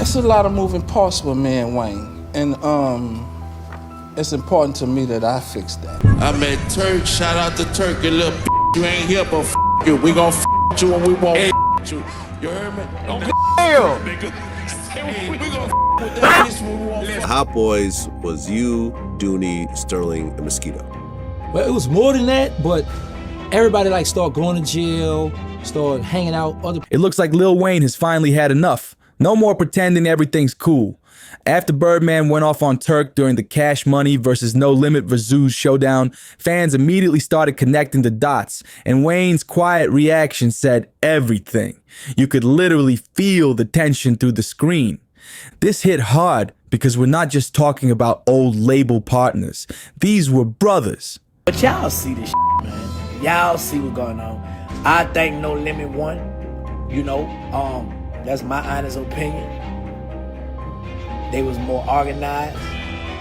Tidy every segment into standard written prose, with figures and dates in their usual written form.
It's a lot of moving parts with me and Wayne, and it's important to me that I fix that. I met Turk, shout out to Turk, you little you ain't here, but you. We gon' you and we won't you. You heard me? Damn! We gon' with that bitch when we won't. The Hot Boys was you, Dooney, Sterling, and Mosquito. Well, it was more than that, but everybody like started going to jail, started hanging out. It looks like Lil Wayne has finally had enough. No more pretending everything's cool. After Birdman went off on Turk during the Cash Money versus No Limit Versus showdown, fans immediately started connecting the dots, and Wayne's quiet reaction said everything. You could literally feel the tension through the screen. This hit hard because we're not just talking about old label partners. These were brothers. But y'all see this man. Y'all see what's going on. I think No Limit won. You know, that's my honest opinion. They was more organized.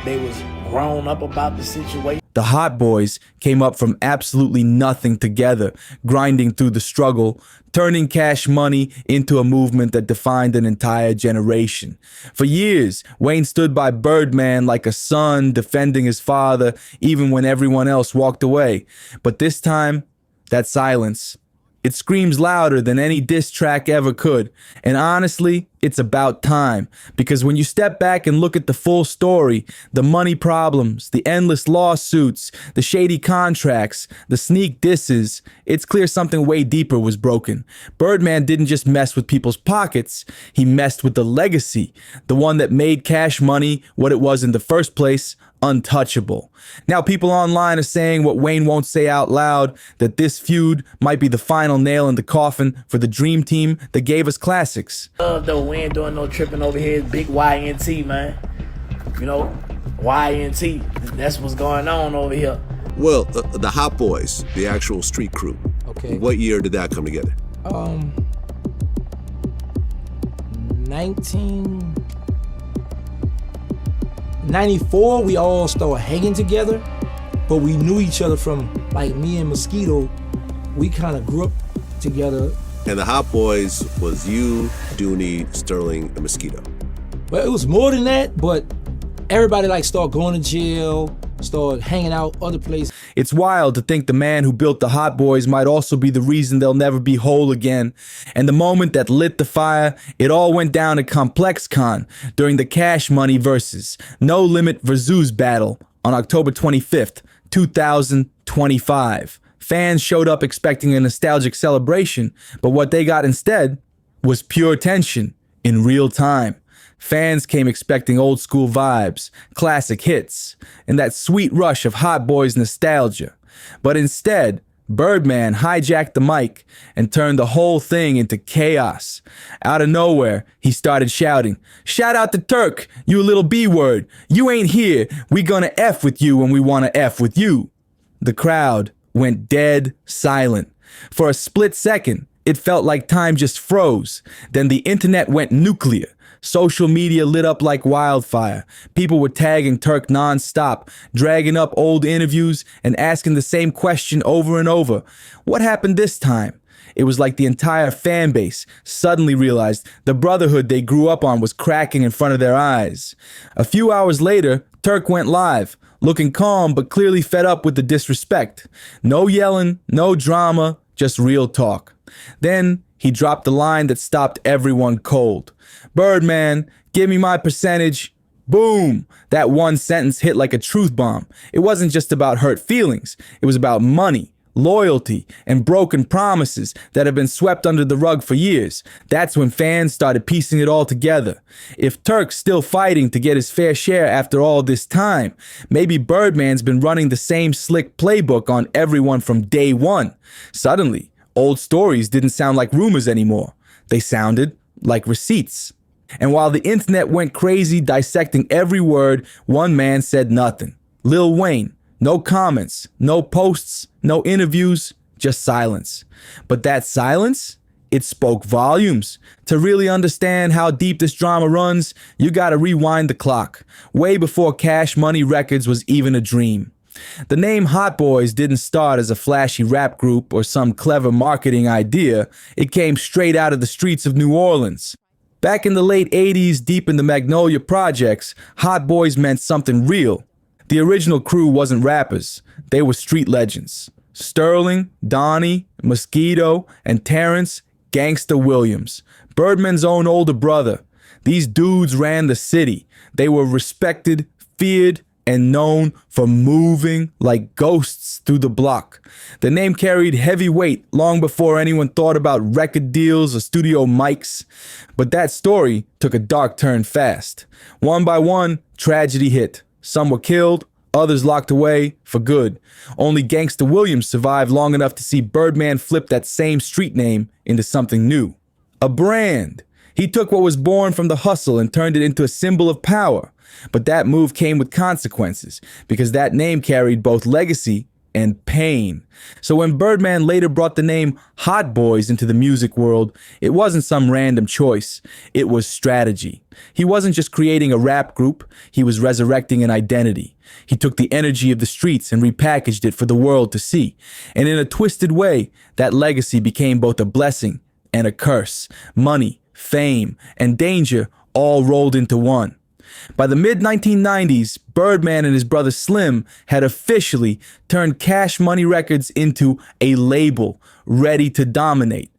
They was grown up about the situation. The Hot Boys came up from absolutely nothing together, grinding through the struggle, turning Cash Money into a movement that defined an entire generation. For years, Wayne stood by Birdman like a son defending his father, even when everyone else walked away. But this time, that silence, it screams louder than any diss track ever could. And honestly, it's about time. Because when you step back and look at the full story, the money problems, the endless lawsuits, the shady contracts, the sneak disses, it's clear something way deeper was broken. Birdman didn't just mess with people's pockets, he messed with the legacy, the one that made Cash Money what it was in the first place, untouchable. Now people online are saying what Wayne won't say out loud, that this feud might be the final nail in the coffin for the dream team that gave us classics. Though we ain't doing no tripping over here, big YNT, man. You know, YNT, that's what's going on over here. Well, the Hot Boys, the actual street crew. Okay. What year did that come together? 1994, we all started hanging together, but we knew each other from, like, me and Mosquito, we kind of grew up together. And the Hot Boys was you, Dooney, Sterling, and Mosquito. Well, it was more than that, but everybody like started going to jail, started hanging out other places. It's wild to think the man who built the Hot Boys might also be the reason they'll never be whole again. And the moment that lit the fire, it all went down at Complex Con during the Cash Money versus No Limit Versus battle on October 25th, 2025. Fans showed up expecting a nostalgic celebration, but what they got instead was pure tension in real time. Fans came expecting old school vibes, classic hits, and that sweet rush of Hot Boys nostalgia. But instead, Birdman hijacked the mic and turned the whole thing into chaos. Out of nowhere, he started shouting, "Shout out to Turk, you little B-word. You ain't here. We gonna F with you when we wanna F with you." The crowd went dead silent. For a split second, it felt like time just froze. Then the internet went nuclear. Social media lit up like wildfire. People were tagging Turk nonstop, dragging up old interviews and asking the same question over and over. What happened this time? It was like the entire fan base suddenly realized the brotherhood they grew up on was cracking in front of their eyes. A few hours later, Turk went live, looking calm but clearly fed up with the disrespect. No yelling, no drama, just real talk. Then he dropped the line that stopped everyone cold. "Birdman, give me my percentage." Boom! That one sentence hit like a truth bomb. It wasn't just about hurt feelings. It was about money, loyalty, and broken promises that have been swept under the rug for years. That's when fans started piecing it all together. If Turk's still fighting to get his fair share after all this time, maybe Birdman's been running the same slick playbook on everyone from day one. Suddenly, old stories didn't sound like rumors anymore. They sounded like receipts. And while the internet went crazy dissecting every word, one man said nothing. Lil Wayne. No comments, no posts, no interviews, just silence. But that silence, it spoke volumes. To really understand how deep this drama runs, you gotta rewind the clock, way before Cash Money Records was even a dream. The name Hot Boys didn't start as a flashy rap group or some clever marketing idea. It came straight out of the streets of New Orleans. Back in the late 80s, deep in the Magnolia Projects, Hot Boys meant something real. The original crew wasn't rappers, they were street legends. Sterling, Donnie, Mosquito, and Terrence Gangster Williams, Birdman's own older brother. These dudes ran the city. They were respected, feared, and known for moving like ghosts through the block. The name carried heavy weight long before anyone thought about record deals or studio mics. But that story took a dark turn fast. One by one, tragedy hit. Some were killed, others locked away for good. Only Gangster Williams survived long enough to see Birdman flip that same street name into something new. A brand. He took what was born from the hustle and turned it into a symbol of power. But that move came with consequences, because that name carried both legacy and pain. So when Birdman later brought the name Hot Boys into the music world, it wasn't some random choice. It was strategy. He wasn't just creating a rap group, he was resurrecting an identity. He took the energy of the streets and repackaged it for the world to see. And in a twisted way, that legacy became both a blessing and a curse. Money, fame, and danger all rolled into one. By the mid-1990s, Birdman and his brother Slim had officially turned Cash Money Records into a label ready to dominate.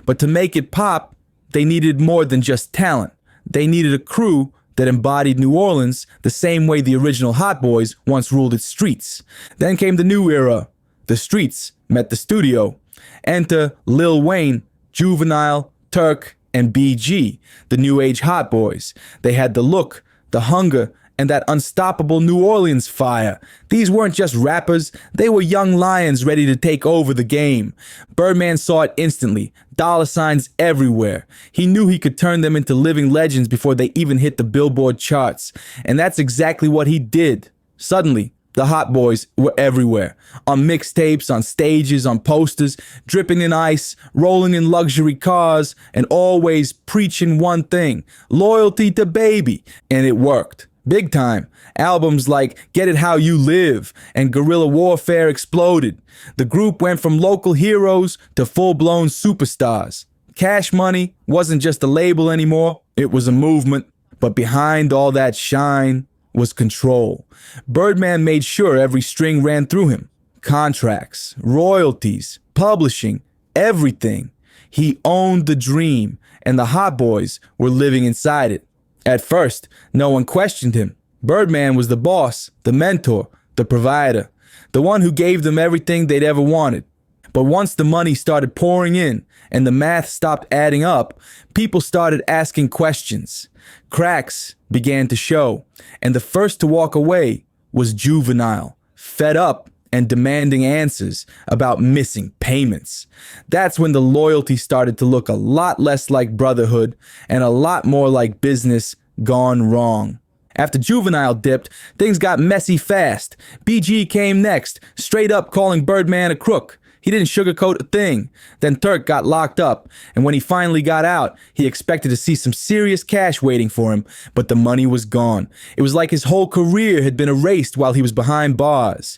But to make it pop, they needed more than just talent. They needed a crew that embodied New Orleans the same way the original Hot Boys once ruled its streets. Then came the new era. The streets met the studio. Enter Lil Wayne, Juvenile, Turk, and BG, the new age Hot Boys. They had the look, the hunger, and that unstoppable New Orleans fire. These weren't just rappers, they were young lions ready to take over the game. Birdman saw it instantly, dollar signs everywhere. He knew he could turn them into living legends before they even hit the Billboard charts. And that's exactly what he did. Suddenly, the Hot Boys were everywhere. On mixtapes, on stages, on posters, dripping in ice, rolling in luxury cars, and always preaching one thing: loyalty to baby. And it worked. Big time. Albums like Get It How You Live and Guerrilla Warfare exploded. The group went from local heroes to full-blown superstars. Cash Money wasn't just a label anymore, it was a movement. But behind all that shine was control. Birdman made sure every string ran through him. Contracts, royalties, publishing, everything. He owned the dream, and the Hot Boys were living inside it. At first, no one questioned him. Birdman was the boss, the mentor, the provider, the one who gave them everything they'd ever wanted. But once the money started pouring in and the math stopped adding up, people started asking questions. Cracks began to show, and the first to walk away was Juvenile, fed up and demanding answers about missing payments. That's when the loyalty started to look a lot less like brotherhood and a lot more like business gone wrong. After Juvenile dipped, things got messy fast. BG came next, straight up calling Birdman a crook. He didn't sugarcoat a thing. Then Turk got locked up, and when he finally got out, he expected to see some serious cash waiting for him, but the money was gone. It was like his whole career had been erased while he was behind bars.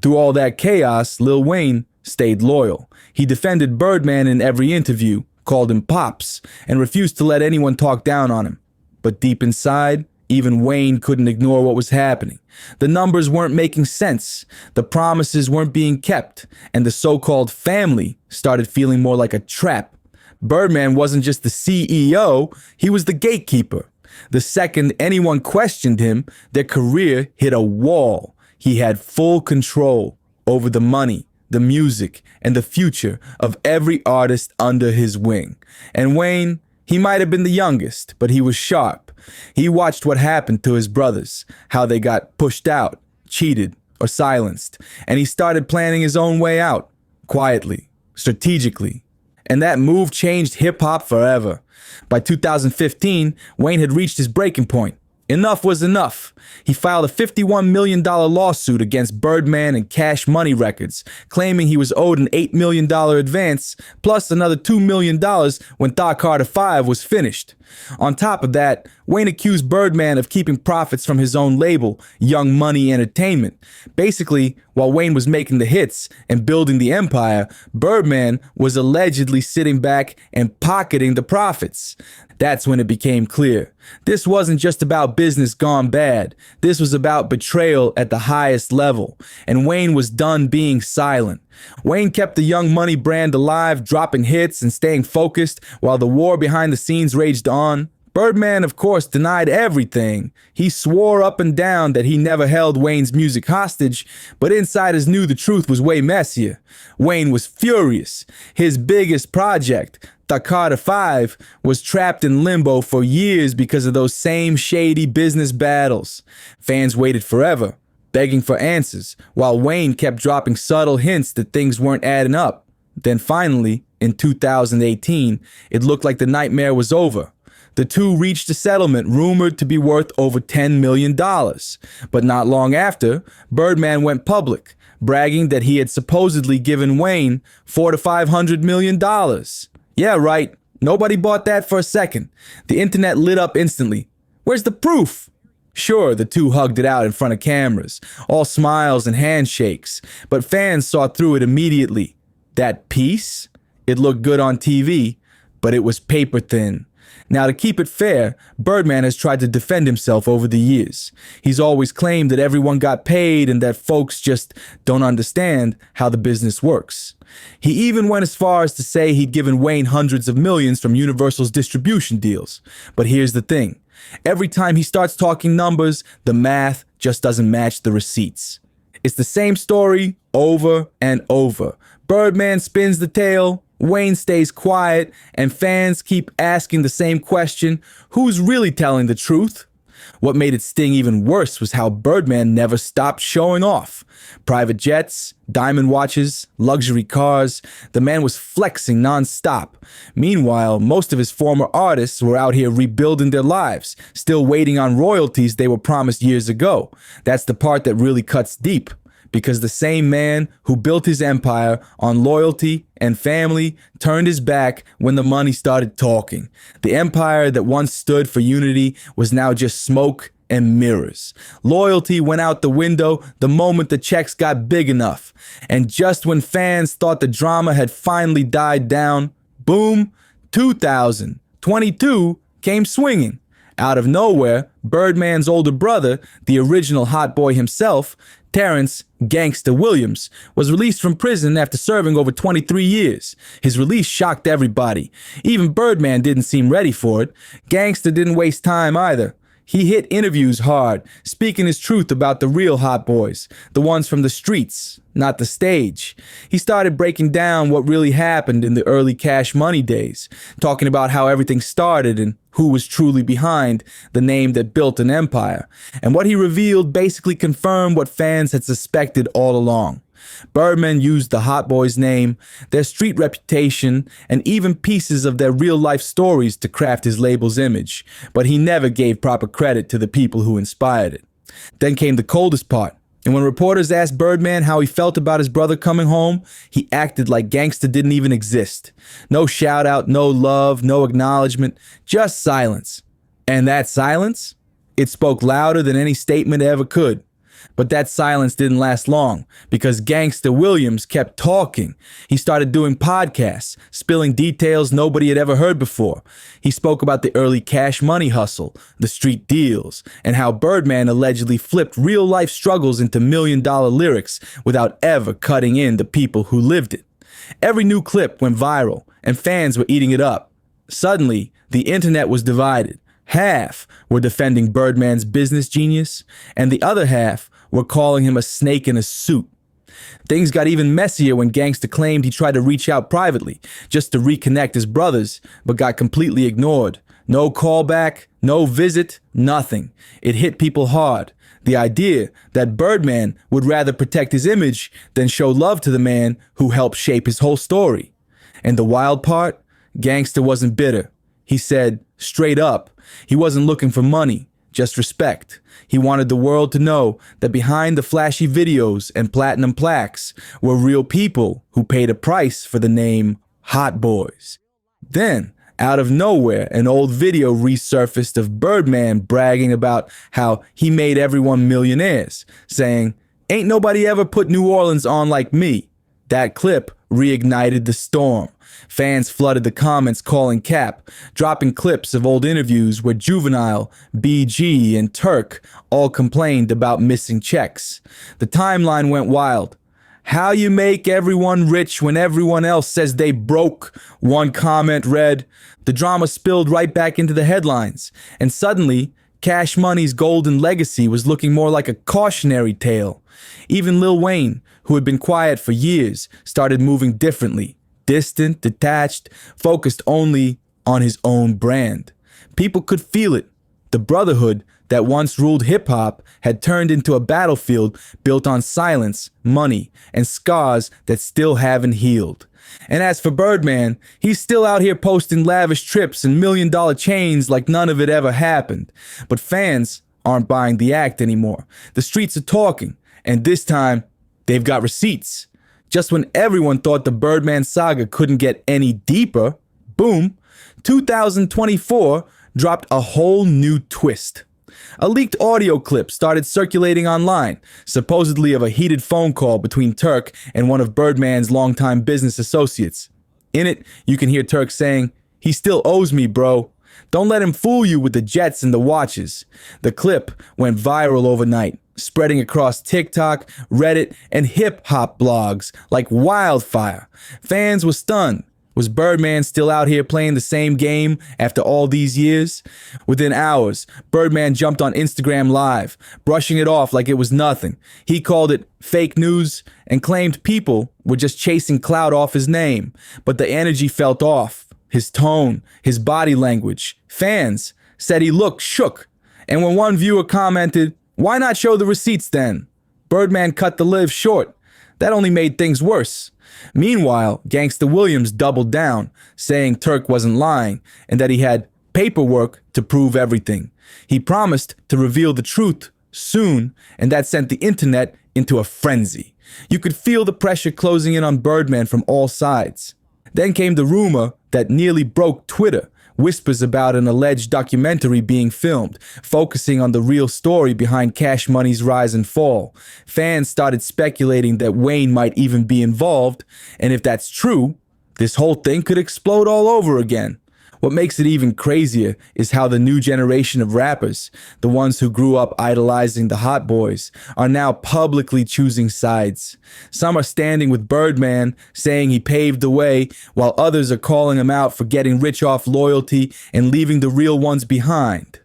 Through all that chaos, Lil Wayne stayed loyal. He defended Birdman in every interview, called him Pops, and refused to let anyone talk down on him. But deep inside, even Wayne couldn't ignore what was happening. The numbers weren't making sense, the promises weren't being kept, and the so-called family started feeling more like a trap. Birdman wasn't just the CEO, he was the gatekeeper. The second anyone questioned him, their career hit a wall. He had full control over the money, the music, and the future of every artist under his wing. And Wayne, he might have been the youngest, but he was sharp. He watched what happened to his brothers, how they got pushed out, cheated, or silenced, and he started planning his own way out, quietly, strategically. And that move changed hip-hop forever. By 2015, Wayne had reached his breaking point. Enough was enough. He filed a $51 million lawsuit against Birdman and Cash Money Records, claiming he was owed an $8 million advance, plus another $2 million when Thought Carter 5 was finished. On top of that, Wayne accused Birdman of keeping profits from his own label, Young Money Entertainment. Basically, while Wayne was making the hits and building the empire, Birdman was allegedly sitting back and pocketing the profits. That's when it became clear. This wasn't just about business gone bad. This was about betrayal at the highest level. And Wayne was done being silent. Wayne kept the Young Money brand alive, dropping hits and staying focused while the war behind the scenes raged on. Birdman, of course, denied everything. He swore up and down that he never held Wayne's music hostage, but insiders knew the truth was way messier. Wayne was furious. His biggest project, The Carter 5, was trapped in limbo for years because of those same shady business battles. Fans waited forever, begging for answers, while Wayne kept dropping subtle hints that things weren't adding up. Then finally, in 2018, it looked like the nightmare was over. The two reached a settlement rumored to be worth over $10 million. But not long after, Birdman went public, bragging that he had supposedly given Wayne $400 to $500 million. Yeah, right. Nobody bought that for a second. The internet lit up instantly. Where's the proof? Sure, the two hugged it out in front of cameras, all smiles and handshakes, but fans saw through it immediately. That piece? It looked good on TV, but it was paper thin. Now, to keep it fair, Birdman has tried to defend himself over the years. He's always claimed that everyone got paid and that folks just don't understand how the business works. He even went as far as to say he'd given Wayne hundreds of millions from Universal's distribution deals. But here's the thing. Every time he starts talking numbers, the math just doesn't match the receipts. It's the same story over and over. Birdman spins the tale, Wayne stays quiet, and fans keep asking the same question: who's really telling the truth? What made it sting even worse was how Birdman never stopped showing off. Private jets, diamond watches, luxury cars, the man was flexing nonstop. Meanwhile, most of his former artists were out here rebuilding their lives, still waiting on royalties they were promised years ago. That's the part that really cuts deep. Because the same man who built his empire on loyalty and family turned his back when the money started talking. The empire that once stood for unity was now just smoke and mirrors. Loyalty went out the window the moment the checks got big enough. And just when fans thought the drama had finally died down, boom, 2022 came swinging. Out of nowhere, Birdman's older brother, the original hot boy himself, Terrence Gangster Williams, was released from prison after serving over 23 years. His release shocked everybody. Even Birdman didn't seem ready for it. Gangster didn't waste time either. He hit interviews hard, speaking his truth about the real hot boys, the ones from the streets, not the stage. He started breaking down what really happened in the early Cash Money days, talking about how everything started and who was truly behind the name that built an empire. And what he revealed basically confirmed what fans had suspected all along. Birdman used the Hot Boys name, their street reputation, and even pieces of their real-life stories to craft his label's image, but he never gave proper credit to the people who inspired it. Then came the coldest part, and when reporters asked Birdman how he felt about his brother coming home, he acted like Gangster didn't even exist. No shout-out, no love, no acknowledgement, just silence. And that silence? It spoke louder than any statement ever could. But that silence didn't last long because Gangster Williams kept talking. He started doing podcasts, spilling details nobody had ever heard before. He spoke about the early Cash Money hustle, the street deals, and how Birdman allegedly flipped real-life struggles into million-dollar lyrics without ever cutting in the people who lived it. Every new clip went viral, and fans were eating it up. Suddenly, the internet was divided. Half were defending Birdman's business genius, and the other half were calling him a snake in a suit. Things got even messier when Gangster claimed he tried to reach out privately just to reconnect his brothers, but got completely ignored. No callback, no visit, nothing. It hit people hard. The idea that Birdman would rather protect his image than show love to the man who helped shape his whole story. And the wild part? Gangster wasn't bitter. He said, straight up, he wasn't looking for money, just respect. He wanted the world to know that behind the flashy videos and platinum plaques were real people who paid a price for the name Hot Boys. Then, Out of nowhere, an old video resurfaced of Birdman bragging about how he made everyone millionaires, saying, "Ain't nobody ever put New Orleans on like me." That clip reignited the storm. Fans flooded the comments calling cap, dropping clips of old interviews where Juvenile, BG, and Turk all complained about missing checks. The timeline went wild. "How you make everyone rich when everyone else says they broke," one comment read. The drama spilled right back into the headlines, and suddenly, Cash Money's golden legacy was looking more like a cautionary tale. Even Lil Wayne, who had been quiet for years, started moving differently. Distant, detached, focused only on his own brand. People could feel it. The brotherhood that once ruled hip-hop had turned into a battlefield built on silence, money, and scars that still haven't healed. And as for Birdman, he's still out here posting lavish trips and million-dollar chains like none of it ever happened. But fans aren't buying the act anymore. The streets are talking, and this time, they've got receipts. Just when everyone thought the Birdman saga couldn't get any deeper, boom, 2024 dropped a whole new twist. A leaked audio clip started circulating online, supposedly of a heated phone call between Turk and one of Birdman's longtime business associates. In it, you can hear Turk saying, "He still owes me, bro. Don't let him fool you with the jets and the watches." The clip went viral overnight, spreading across TikTok, Reddit, and hip-hop blogs like wildfire. Fans were stunned. Was Birdman still out here playing the same game after all these years? Within hours, Birdman jumped on Instagram Live, brushing it off like it was nothing. He called it fake news and claimed people were just chasing clout off his name. But the energy felt off. His tone, his body language. Fans said he looked shook. And when one viewer commented, "Why not show the receipts then?" Birdman cut the live short. That only made things worse. Meanwhile, Gangster Williams doubled down, saying Turk wasn't lying and that he had paperwork to prove everything. He promised to reveal the truth soon, and that sent the internet into a frenzy. You could feel the pressure closing in on Birdman from all sides. Then came the rumor that nearly broke Twitter. Whispers about an alleged documentary being filmed, focusing on the real story behind Cash Money's rise and fall. Fans started speculating that Wayne might even be involved, and if that's true, this whole thing could explode all over again. What makes it even crazier is how the new generation of rappers, the ones who grew up idolizing the Hot Boys, are now publicly choosing sides. Some are standing with Birdman, saying he paved the way, while others are calling him out for getting rich off loyalty and leaving the real ones behind.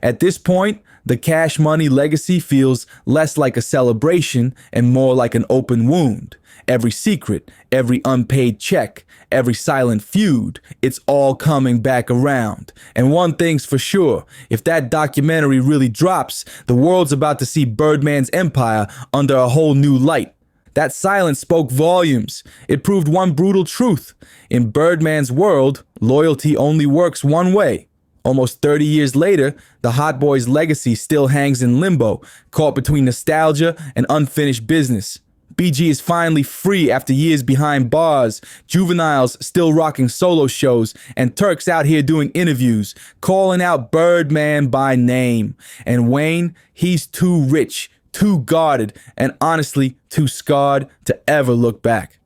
At this point, the Cash Money legacy feels less like a celebration and more like an open wound. Every secret, every unpaid check, every silent feud, it's all coming back around. And one thing's for sure, if that documentary really drops, the world's about to see Birdman's empire under a whole new light. That silence spoke volumes. It proved one brutal truth. In Birdman's world, loyalty only works one way. Almost 30 years later, the Hot Boys' legacy still hangs in limbo, caught between nostalgia and unfinished business. BG is finally free after years behind bars, Juvenile's still rocking solo shows, and Turk's out here doing interviews, calling out Birdman by name. And Wayne, he's too rich, too guarded, and honestly, too scarred to ever look back.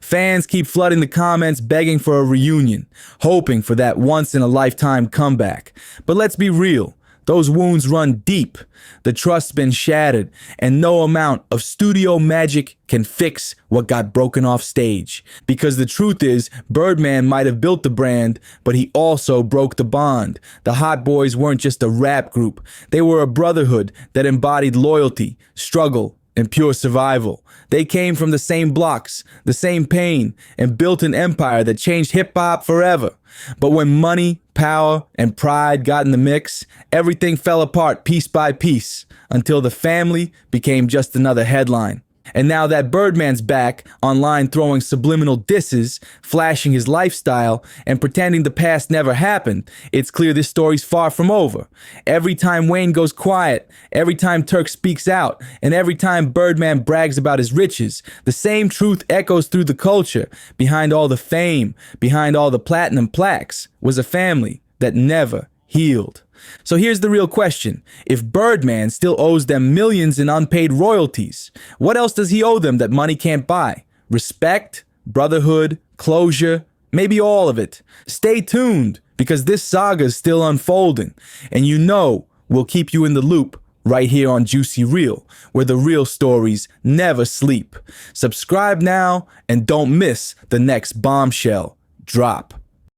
Fans keep flooding the comments begging for a reunion, hoping for that once-in-a-lifetime comeback. But let's be real. Those wounds run deep. The trust's been shattered, and no amount of studio magic can fix what got broken off stage. Because the truth is, Birdman might have built the brand, but he also broke the bond. The Hot Boys weren't just a rap group. They were a brotherhood that embodied loyalty, struggle, and pure survival. They came from the same blocks, the same pain, and built an empire that changed hip-hop forever. But when money, power, and pride got in the mix, everything fell apart piece by piece, until the family became just another headline. And now that Birdman's back online throwing subliminal disses, flashing his lifestyle, and pretending the past never happened, it's clear this story's far from over. Every time Wayne goes quiet, every time Turk speaks out, and every time Birdman brags about his riches, the same truth echoes through the culture. Behind all the fame, behind all the platinum plaques, was a family that never healed. So here's the real question. If Birdman still owes them millions in unpaid royalties, what else does he owe them that money can't buy? Respect, brotherhood, closure, maybe all of it. Stay tuned, because this saga is still unfolding, and you know we'll keep you in the loop right here on Juicy Real, where the real stories never sleep. Subscribe now and don't miss the next bombshell drop.